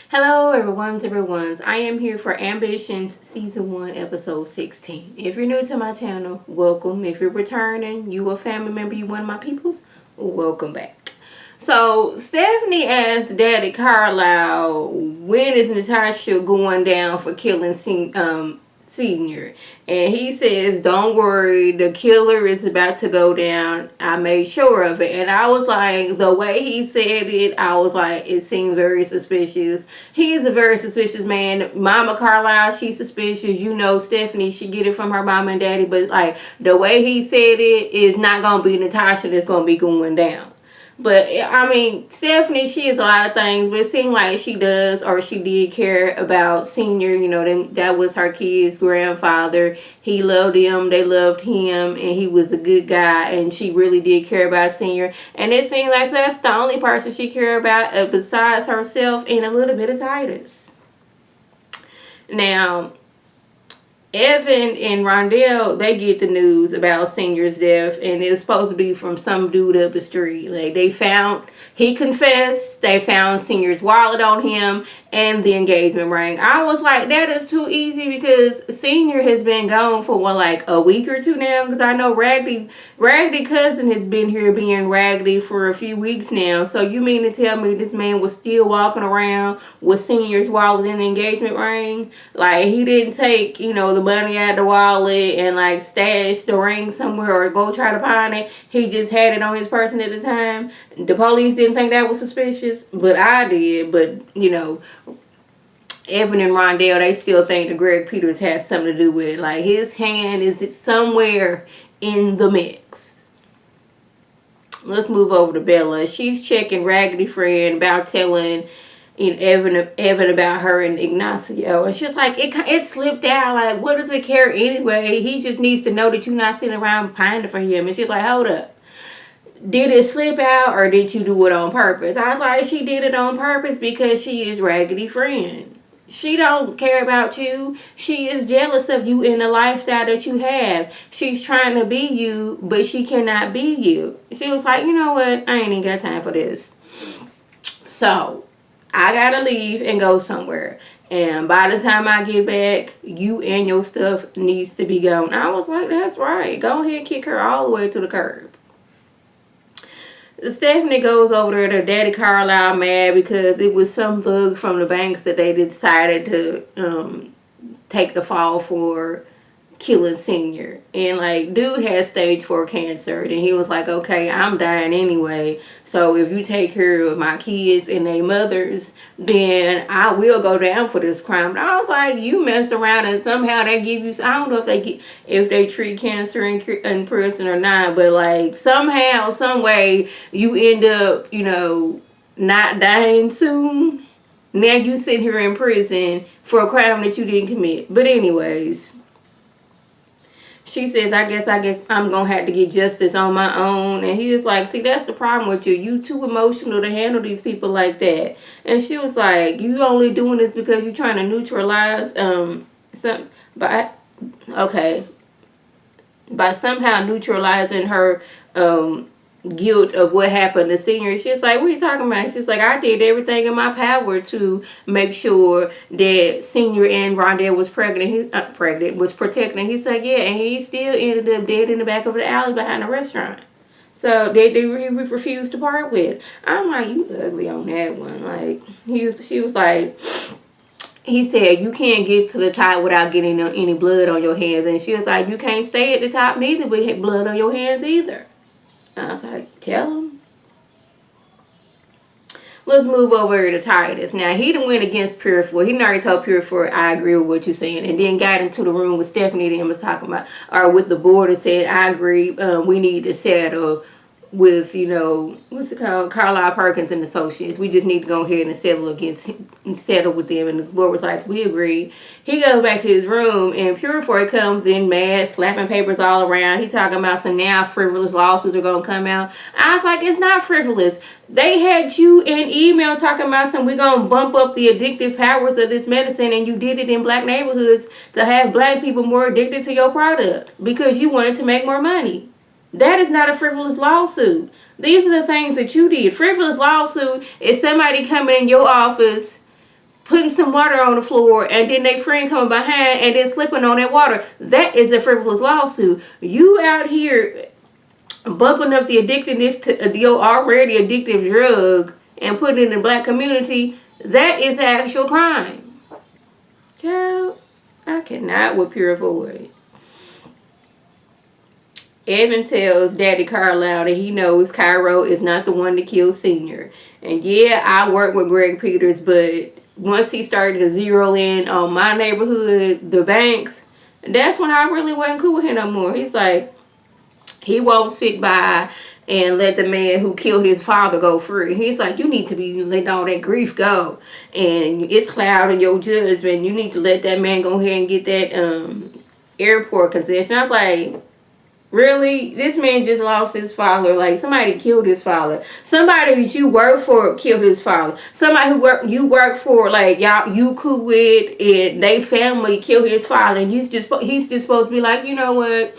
Hello, everyone's. I am here for Ambitions Season 1, Episode 16. If you're new to my channel, welcome. If you're returning, you a family member, you one of my peoples, welcome back. So, Stephanie asked Daddy Carlisle, when is Natasha going down for killing Senior? And he says, don't worry, the killer is about to go down. I made sure of it. And I was like, the way he said it, I was like, it seemed very suspicious. He is a very suspicious man. Mama Carlisle, she's suspicious. You know, Stephanie, she get it from her mama and daddy. But like, the way he said it is not going to be Natasha that's going to be going down. But I mean, Stephanie, she is a lot of things, but it seemed like she does or she did care about Senior. You know, that was her kid's grandfather. He loved him, they loved him, and he was a good guy. And she really did care about Senior. And it seemed like that's the only person she cared about besides herself and a little bit of Titus. Now, Evan and Rondell, they get the news about Senior's death, and it's supposed to be from some dude up the street. Like, he confessed, they found Senior's wallet on him and the engagement ring. I was like, that is too easy because Senior has been gone for like a week or two now, because I know Raggedy cousin has been here being Raggedy for a few weeks now. So you mean to tell me this man was still walking around with Senior's wallet and engagement ring? Like, he didn't take, the money out of the wallet and like stash the ring somewhere or go try to find it. He just had it on his person at the time. The police didn't think that was suspicious, but I did. But Evan and Rondell, they still think that Greg Peters has something to do with it. Like, his hand is somewhere in the mix. Let's move over to Bella. She's checking Raggedy friend about telling Evan about her and Ignacio. And she's like, it slipped out. Like, what does it care anyway? He just needs to know that you're not sitting around pining for him. And she's like, hold up. Did it slip out or did you do it on purpose? I was like, she did it on purpose because she is Raggedy friend. She don't care about you. She is jealous of you and the lifestyle that you have. She's trying to be you, but she cannot be you. She was like, you know what? I ain't even got time for this. So, I gotta leave and go somewhere. And by the time I get back, you and your stuff needs to be gone. I was like, that's right. Go ahead and kick her all the way to the curb. Stephanie goes over there to Daddy Carlisle mad because it was some thug from the banks that they decided to take the fall for killing Senior. And like, dude had stage 4 cancer, and he was like, okay, I'm dying anyway, so if you take care of my kids and their mothers, then I will go down for this crime. But I was like, you mess around and somehow they give you, I don't know if they treat cancer in prison or not, but like somehow, some way you end up not dying soon. Now you sit here in prison for a crime that you didn't commit. But anyways, she says, I guess I'm going to have to get justice on my own. And he was like, see, that's the problem with you. You too emotional to handle these people like that. And she was like, you only doing this because you're trying to neutralize by somehow neutralizing her guilt of what happened to Senior. She's like, what are you talking about? She's like, I did everything in my power to make sure that Senior and Rondell was was protecting. He's like, yeah, and he still ended up dead in the back of the alley behind the restaurant. So he refused to part with. I'm like, you ugly on that one. Like, she was like, he said, you can't get to the top without getting any blood on your hands. And she was like, you can't stay at the top neither with blood on your hands either. I was like, tell him. Let's move over to Titus. Now, he done went against Purifoy. He already told Purifoy, I agree with what you're saying. And then got into the room with Stephanie and was talking about, or with the board, and said, I agree, we need to settle with, what's it called? Carlisle Perkins and Associates. We just need to go ahead and settle with them. And the board was like, we agree. He goes back to his room, and Purifoy comes in mad, slapping papers all around. He talking about some now frivolous lawsuits are going to come out. I was like, it's not frivolous. They had you in email talking about some, we're going to bump up the addictive powers of this medicine, and you did it in black neighborhoods to have black people more addicted to your product because you wanted to make more money. That is not a frivolous lawsuit. These are the things that you did. Frivolous lawsuit is somebody coming in your office putting some water on the floor and then their friend coming behind and then slipping on that water. That is a frivolous lawsuit. You out here bumping up the addictiveness to your already addictive drug and putting it in the black community. That is actual crime. Child, I cannot with pure avoid. Evan tells Daddy Carlisle that he knows Cairo is not the one to kill Senior. And yeah, I work with Greg Peters, but once he started to zero in on my neighborhood, the banks, that's when I really wasn't cool with him no more. He's like, he won't sit by and let the man who killed his father go free. He's like, you need to be letting all that grief go. And it's clouding your judgment. You need to let that man go ahead and get that airport concession. I was like, really? This man just lost his father. Like, somebody killed his father. Somebody that you work for killed his father. Somebody who you work for, like, y'all, you cool with, and they family killed his father. And he's just supposed to be like, you know what?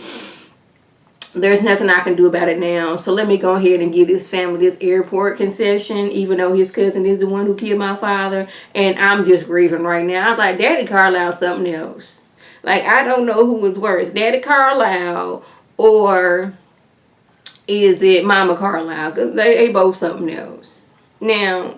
There's nothing I can do about it now. So let me go ahead and give his family this airport concession, even though his cousin is the one who killed my father. And I'm just grieving right now. I was like, Daddy Carlisle something else. Like, I don't know who was worse, Daddy Carlisle or is it Mama Carlisle? Because they both something else. Now,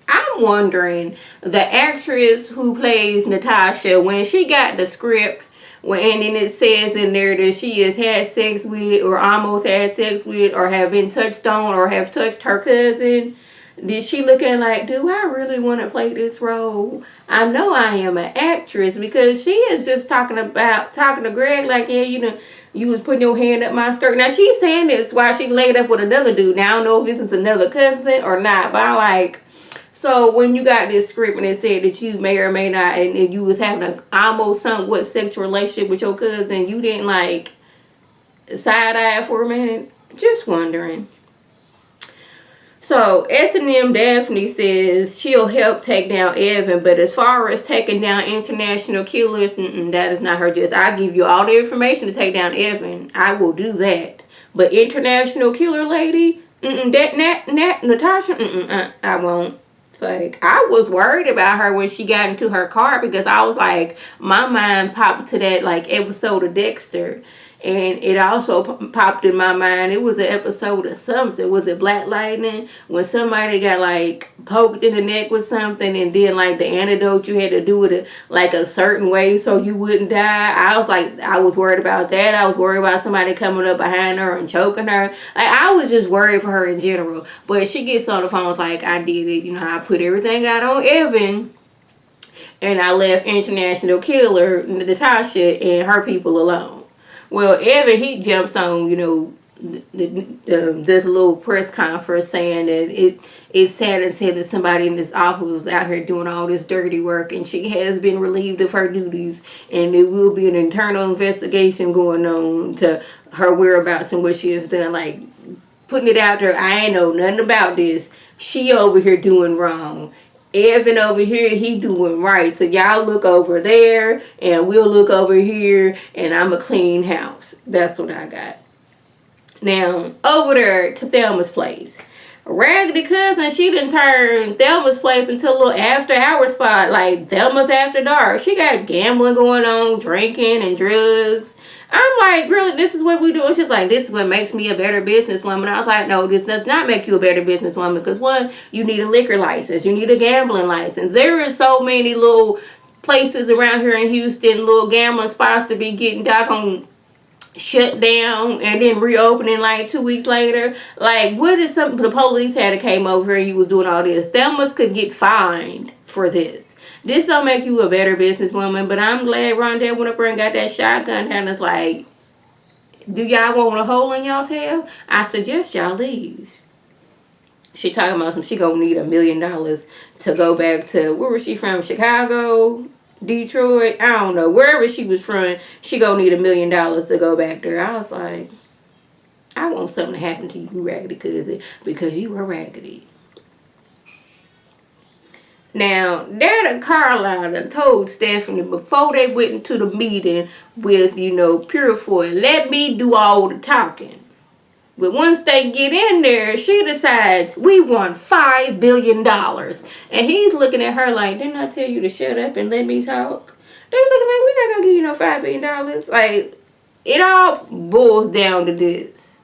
I'm wondering, the actress who plays Natasha, when she got the script, and then it says in there that she has had sex with or almost had sex with or have been touched on or have touched her cousin, did she looking like, do I really want to play this role? I know I am an actress, because she is just talking to Greg like, yeah, you was putting your hand up my skirt. Now she's saying this while she laid up with another dude. Now I don't know if this is another cousin or not, but I like, so when you got this script and it said that you may or may not, and you was having a almost somewhat sexual relationship with your cousin, you didn't like side-eye for a minute? Just wondering. So S&M Daphne says she'll help take down Evan, but as far as taking down international killers, that is not her just. I'll give you all the information to take down Evan. I will do that. But international killer lady, Natasha, I won't. It's like, I was worried about her when she got into her car, because I was like, my mind popped to that like episode of Dexter. And it also popped in my mind, it was an episode of something. Was it Black Lightning? When somebody got like poked in the neck with something, and then like the antidote, you had to do it like a certain way so you wouldn't die. I was like, I was worried about that. I was worried about somebody coming up behind her and choking her. Like, I was just worried for her in general. But she gets on the phone, it's like, I did it. I put everything out on Evan. And I left international killer Natasha and her people alone. Well, Evan, he jumps on, this little press conference saying that it's sad and said that somebody in this office was out here doing all this dirty work, and she has been relieved of her duties, and there will be an internal investigation going on to her whereabouts and what she has done. Like, putting it out there, I ain't know nothing about this. She over here doing wrong. Evan over here, he doing right. So y'all look over there, and we'll look over here, and I'm a clean house. That's what I got. Now, over there to Thelma's place. Raggedy cousin, she didn't turn Thelma's place into a little after hour spot, like Thelma's After Dark. She got gambling going on, drinking and drugs. I'm like, really, this is what we do? And she's like, this is what makes me a better businesswoman. I was like, no, this does not make you a better businesswoman, because one, you need a liquor license, you need a gambling license. There are so many little places around here in Houston, little gambling spots to be getting doggone shut down and then reopening like 2 weeks later. Like, what is something the police had came over here and you was doing all this? Thelma's could get fined for this. This don't make you a better businesswoman, but I'm glad Rondell went up there and got that shotgun and it's like, do y'all want a hole in y'all tail? I suggest y'all leave. She talking about she gonna need $1 million to go back to, where was she from? Chicago? Detroit? I don't know. Wherever she was from, she gonna need $1 million to go back there. I was like, I want something to happen to you, Raggedy cousin, because you were raggedy. Now, Daddy Carlisle done told Stephanie before they went into the meeting with, Purefoy, let me do all the talking. But once they get in there, she decides we want $5 billion. And he's looking at her like, didn't I tell you to shut up and let me talk? They looking like, we're not going to give you no $5 billion. Like, it all boils down to this.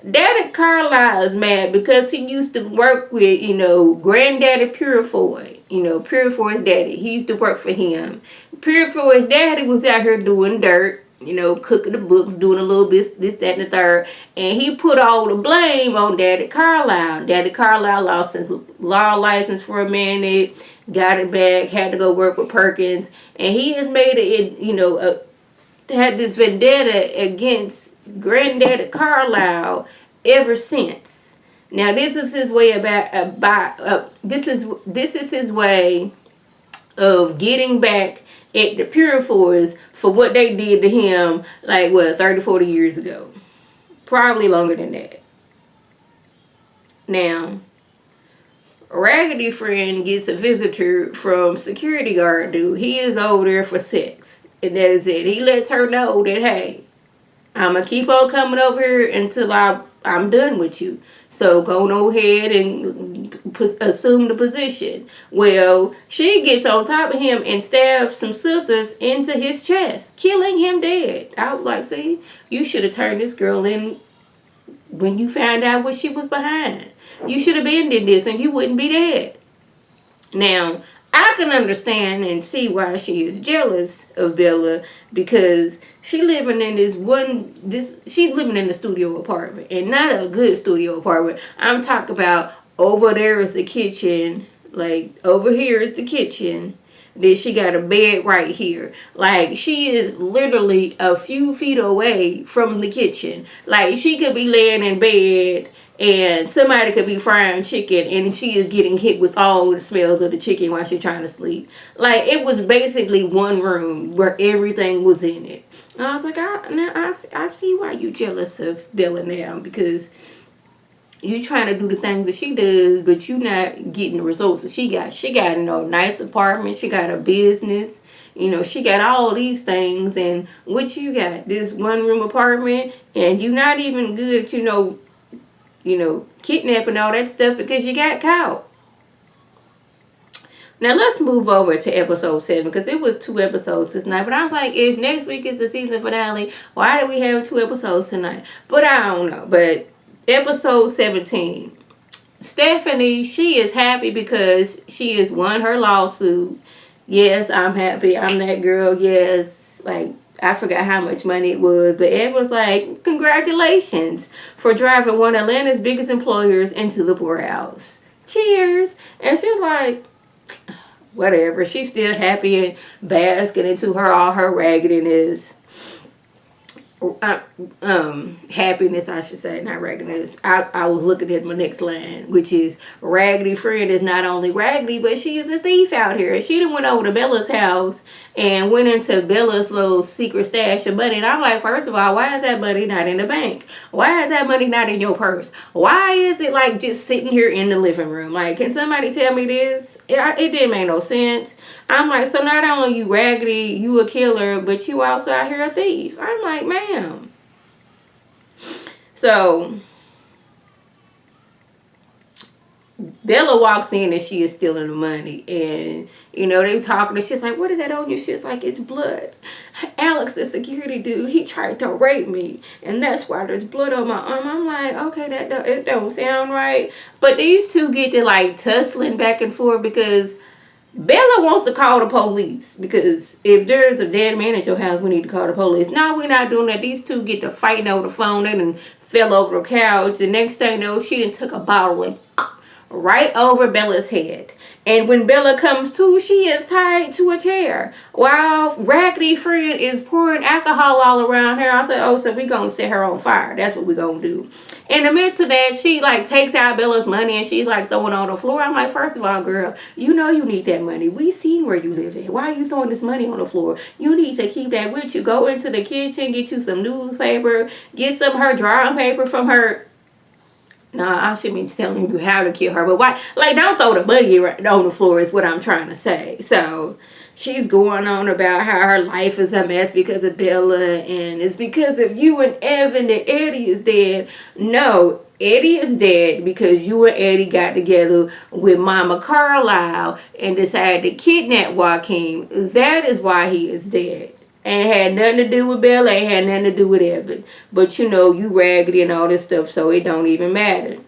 Daddy Carlisle is mad because he used to work with, Granddaddy Purefoy. Purefoy's daddy. He used to work for him. Purefoy's daddy was out here doing dirt, cooking the books, doing a little bit, this, that, and the third. And he put all the blame on Daddy Carlisle. Daddy Carlisle lost his law license for a minute, got it back, had to go work with Perkins. And he has made it, had this vendetta against Granddaddy Carlisle ever since. Now this is his way this is his way of getting back at the Purefoys for what they did to him 30, 40 years ago. Probably longer than that. Now, Raggedy friend gets a visitor from security guard dude. He is over there for sex. And that is it. He lets her know that, hey, I'm going to keep on coming over here until I'm done with you. So go ahead and assume the position. Well, she gets on top of him and stabs some scissors into his chest, killing him dead. I was like, see, you should have turned this girl in when you found out what she was behind. You should have been in this and you wouldn't be dead. Now, I can understand and see why she is jealous of Bella, because she living in she's living in a studio apartment, and not a good studio apartment. I'm talking about over there is the kitchen, over here is the kitchen. Then she got a bed right here. She is literally a few feet away from the kitchen. She could be laying in bed and somebody could be frying chicken and she is getting hit with all the smells of the chicken while she's trying to sleep. It was basically one room where everything was in it. I was like, I see why you jealous of Bella now, because you trying to do the things that she does, but you not getting the results that she got. She got a nice apartment. She got a business. She got all these things. And what you got? This one room apartment, and you not even good at, kidnapping all that stuff because you got caught. Now let's move over to episode 7, because it was 2 episodes this night. But I was like, if next week is the season finale, why do we have 2 episodes tonight? But I don't know. But episode 17, Stephanie, she is happy because she has won her lawsuit. Yes, I'm happy. I'm that girl. Yes. I forgot how much money it was, but it was like, congratulations for driving one of Atlanta's biggest employers into the poorhouse. Cheers. And she's like, whatever. She's still happy and basking into all her raggediness. Happiness, I should say, not raggediness. I was looking at my next line, which is Raggedy friend is not only raggedy, but she is a thief out here. She done went over to Bella's house and went into Bella's little secret stash of money. And I'm like, first of all, why is that money not in the bank? Why is that money not in your purse? Why is it just sitting here in the living room? Can somebody tell me this? It didn't make no sense. I'm like, so not only you raggedy, you a killer, but you also out here a thief. I'm like, ma'am. So Bella walks in and she is stealing the money, and they talking and she's like, what is that on you? She's like, it's blood. Alex, the security dude, he tried to rape me, and that's why there's blood on my arm. I'm like, okay, it don't sound right. But these two get to tussling back and forth because Bella wants to call the police, because if there's a dead man at your house, we need to call the police. No, we're not doing that. These two get to fighting over the phone. They done fell over the couch. The next thing you know, she done took a bottle and right over Bella's head. And when Bella comes to, she is tied to a chair while Raggedy friend is pouring alcohol all around her. I said, oh, so we gonna set her on fire. That's what we gonna do. In the midst of that, she takes out Bella's money and she's throwing it on the floor. I'm like, first of all, girl, you need that money. We seen where you live at. Why are you throwing this money on the floor? You need to keep that with you. Go into the kitchen, get you some newspaper, get some of her drawing paper from her Nah, I should be telling you how to kill her. But why? Like, don't throw the money on the floor is what I'm trying to say. So she's going on about how her life is a mess because of Bella, and it's because of you and Evan that Eddie is dead. No, Eddie is dead because you and Eddie got together with Mama Carlisle and decided to kidnap Joaquin. That is why he is dead. Ain't had nothing to do with Bella, ain't had nothing to do with Evan. But you know, you Raggedy and all this stuff, so it don't even matter.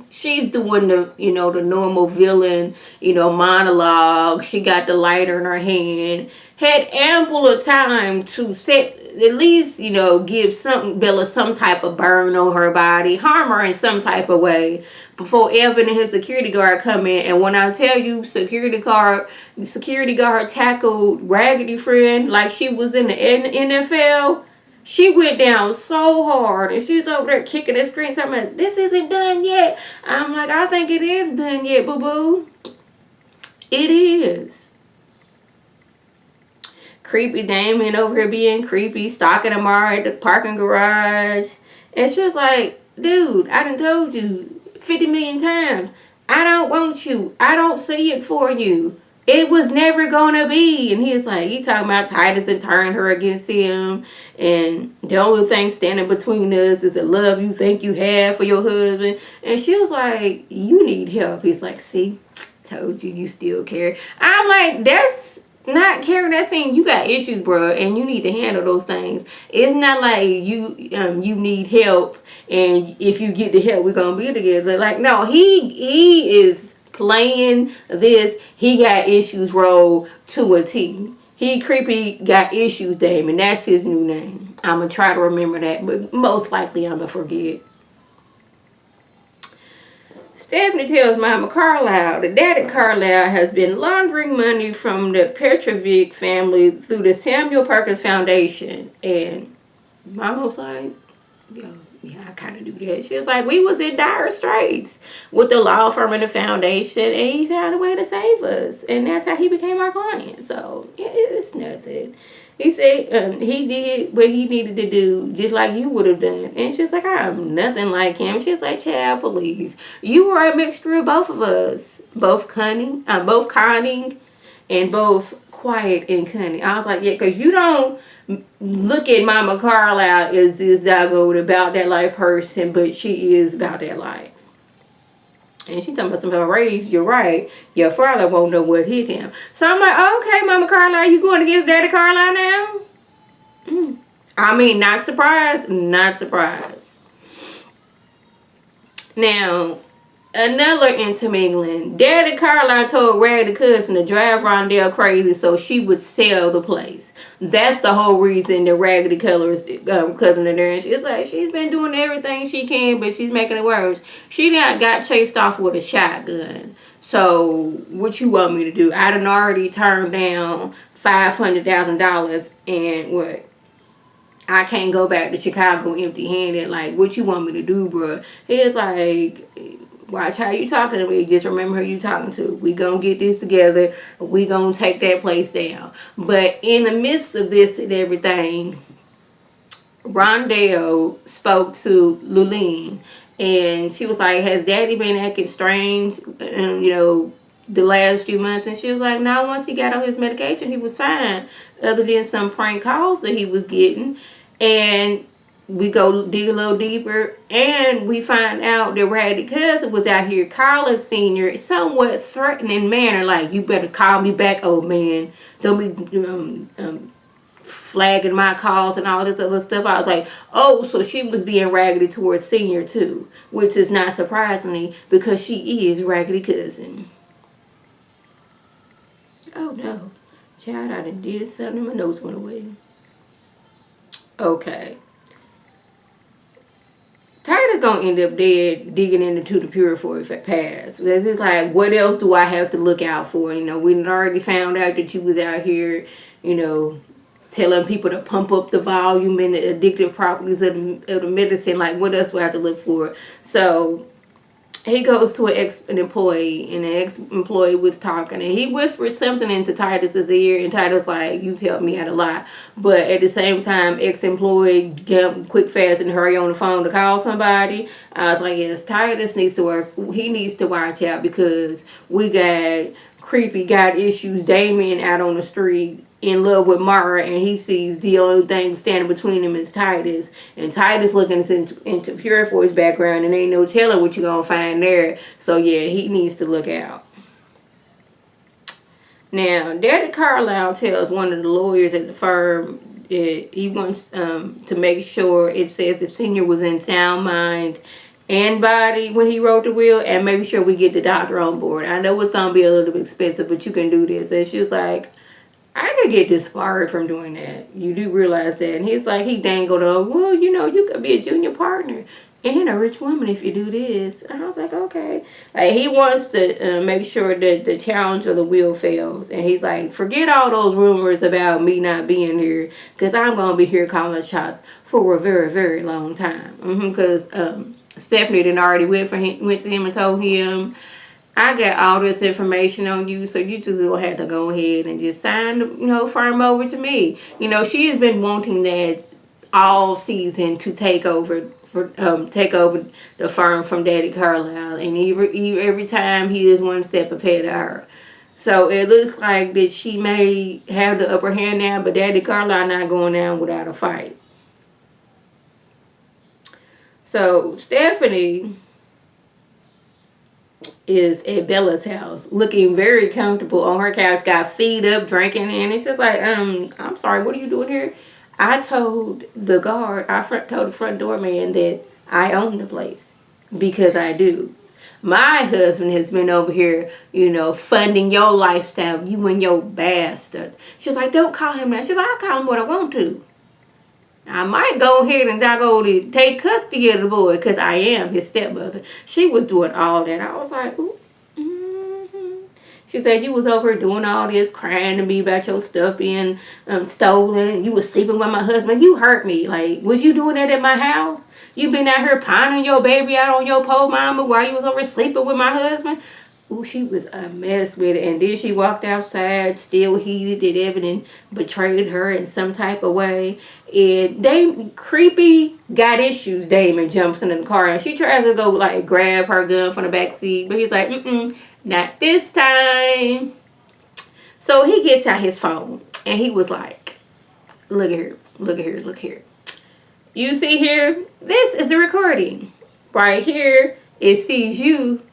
She's doing the, the normal villain, monologue. She got the lighter in her hand. Had ample of time to set, at least, give Bella some type of burn on her body, harm her in some type of way before Evan and his security guard come in. And when I tell you the security guard tackled Raggedy friend like she was in the NFL. She went down so hard, and she's over there kicking and screaming, something, this isn't done yet. I'm like, I think it is done yet, boo-boo. It is. Creepy Damon over here being creepy, stalking Amara at the parking garage. And she was like, dude, I done told you 50 million times. I don't want you. I don't see it for you. It was never gonna be. And he talking about Titus and turning her against him. And the only thing standing between us is the love you think you have for your husband. And she was like, you need help. He's like, see, told you still care. I'm like, that's not caring. That's saying you got issues, bro, and you need to handle those things. It's not like you need help, and if you get the help, we're gonna be together. Like, no, he is playing this. He got issues role to a T. He creepy got issues, Damon. That's his new name. I'm gonna try to remember that, but most likely I'm gonna forget. Stephanie tells Mama Carlisle that Daddy Carlisle has been laundering money from the Petrovic family through the Samuel Perkins Foundation. And Mama was like, yeah, I kind of do that. She was like, we was in dire straits with the law firm and the foundation, and he found a way to save us. And that's how he became our client. So, yeah, it's nothing. He said he did what he needed to do, just like you would have done. And she's like, I'm nothing like him. She's like, child, please. You were a mixture of both of us. Both conning and both quiet and cunning. I was like, yeah, because you don't look at Mama Carlisle as this doggone about that life person, but she is about that life. And she talking about some of her race. You're right. Your father won't know what hit him. So I'm like, okay, Mama Carlisle, you going against Daddy Carlisle now? I mean, not surprised. Not surprised. Now, another intermingling. Daddy Carlisle told Raggedy cousin to drive Rondell crazy so she would sell the place. That's the whole reason that Raggedy Color's cousin in there. And she's like, she's been doing everything she can, but she's making it worse. She got chased off with a shotgun. So, what you want me to do? I done already turned down $500,000 and what? I can't go back to Chicago empty-handed. Like, what you want me to do, bro? He's like, watch how you talking to me. Just remember who you talking to. We gonna get this together. We gonna take that place down. But in the midst of this and everything, Rondell spoke to Lulene, and she was like, has Daddy been acting strange, the last few months? And she was like, no, once he got on his medication, he was fine, other than some prank calls that he was getting. And we go dig a little deeper, and we find out that Raggedy cousin was out here calling Senior somewhat threatening manner, like, you better call me back, old man. Don't be flagging my calls and all this other stuff. I was like, oh, so she was being raggedy towards Senior too, which is not surprisingly because she is Raggedy cousin. Oh no, child, I done did something. My notes went away. Okay. Titus gonna end up dead digging into the Purifoy past. It's like, what else do I have to look out for? We already found out that you was out here, telling people to pump up the volume and the addictive properties of the medicine. Like, what else do I have to look for? So he goes to an employee, and the ex-employee was talking, and he whispered something into Titus's ear, and Titus like, "You've helped me out a lot," but at the same time, ex-employee get quick, fast, and hurry on the phone to call somebody. I was like, "Yes, Titus needs to work. He needs to watch out because we got creepy, got issues. Damien out on the street." In love with Mara, and he sees the only thing standing between him is Titus, and Titus looking into Purefoy's background, and ain't no telling what you're gonna find there. So yeah, he needs to look out. Now, Daddy Carlisle tells one of the lawyers at the firm that he wants to make sure it says the senior was in sound mind and body when he wrote the will, and make sure we get the doctor on board. I know it's gonna be a little bit expensive, but you can do this. And she was like, I could get disbarred from doing that. You do realize that. And he's like, he dangled on, well, you could be a junior partner and a rich woman if you do this. And I was like, okay. Like, he wants to make sure that the challenge of the will fails. And he's like, forget all those rumors about me not being here, because I'm going to be here calling shots for a very, very long time. Because Stephanie done already went to him and told him, I got all this information on you, so you just will have to go ahead and just sign the firm over to me. She has been wanting that all season to take over the firm from Daddy Carlisle, and every time he is one step ahead of her. So it looks like that she may have the upper hand now, but Daddy Carlisle not going down without a fight. So Stephanie is at Bella's house, looking very comfortable on her couch, got feet up, drinking, and it's just like, I'm sorry, what are you doing here? I told the guard, told the front doorman that I own the place, because I do. My husband has been over here, funding your lifestyle, you and your bastard. She was like, don't call him that. She's like, I'll call him what I want to. I might go ahead and to take custody of the boy, because I am his stepmother. She was doing all that. I was like, ooh. She said, you was over here doing all this, crying to me about your stuff being stolen. You was sleeping with my husband. You hurt me. Like, was you doing that at my house? You been out here pining your baby out on your pole mama while you was over sleeping with my husband? Ooh, she was a mess with it. And then she walked outside, still heated, that Evan betrayed her in some type of way. And creepy, got issues, Damon jumps into the car. And she tries to go, grab her gun from the back seat. But he's like, not this time. So he gets out his phone. And he was like, look here, look here, look here. You see here, this is a recording. Right here, it sees you.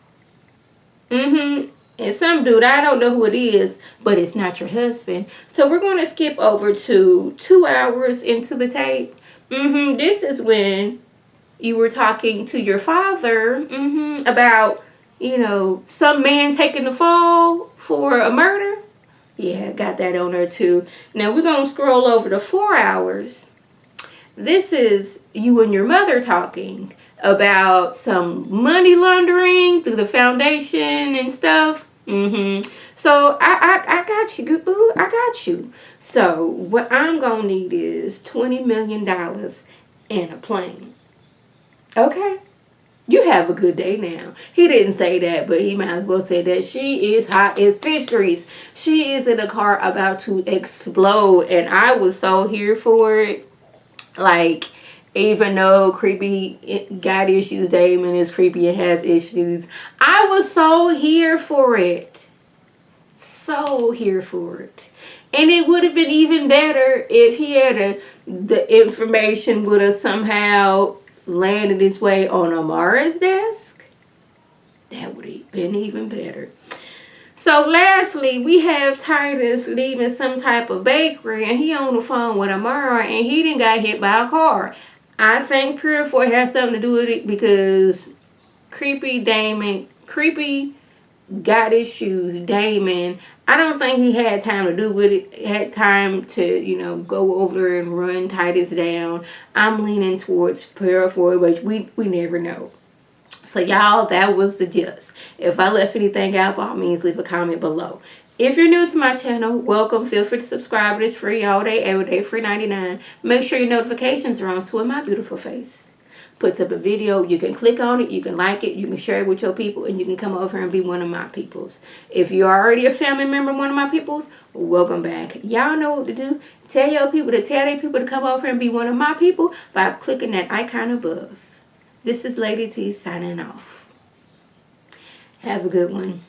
And some dude, I don't know who it is, but it's not your husband. So we're going to skip over to 2 hours into the tape. This is when you were talking to your father about, some man taking the fall for a murder. Yeah, got that on there too. Now we're going to scroll over to 4 hours. This is you and your mother talking about some money laundering through the foundation and stuff. So I got you, boo. I got you. So what I'm gonna need is $20 million and a plane. Okay. You have a good day now. He didn't say that, but he might as well say that. She is hot as fish grease. She is in a car about to explode, and I was so here for it. Like, even though creepy got issues, Damon is creepy and has issues, I was so here for it. So here for it. And it would have been even better if he had the information would have somehow landed its way on Amara's desk. That would have been even better. So lastly, we have Titus leaving some type of bakery, and he on the phone with Amara, and he done got hit by a car. I think Purefoy has something to do with it, because creepy got issues, Damon. I don't think he had time to do with it, had time to, go over and run Titus down. I'm leaning towards Purefoy, but we never know. So y'all, that was the gist. If I left anything out, by all means, leave a comment below. If you're new to my channel, welcome. Feel free to subscribe. It's free all day, every day, free 99. Make sure your notifications are on so in my beautiful face. puts up a video, you can click on it, you can like it, you can share it with your people, and you can come over and be one of my peoples. If you're already a family member, one of my peoples, welcome back. Y'all know what to do. Tell your people to tell their people to come over and be one of my people by clicking that icon above. This is Lady T signing off. Have a good one.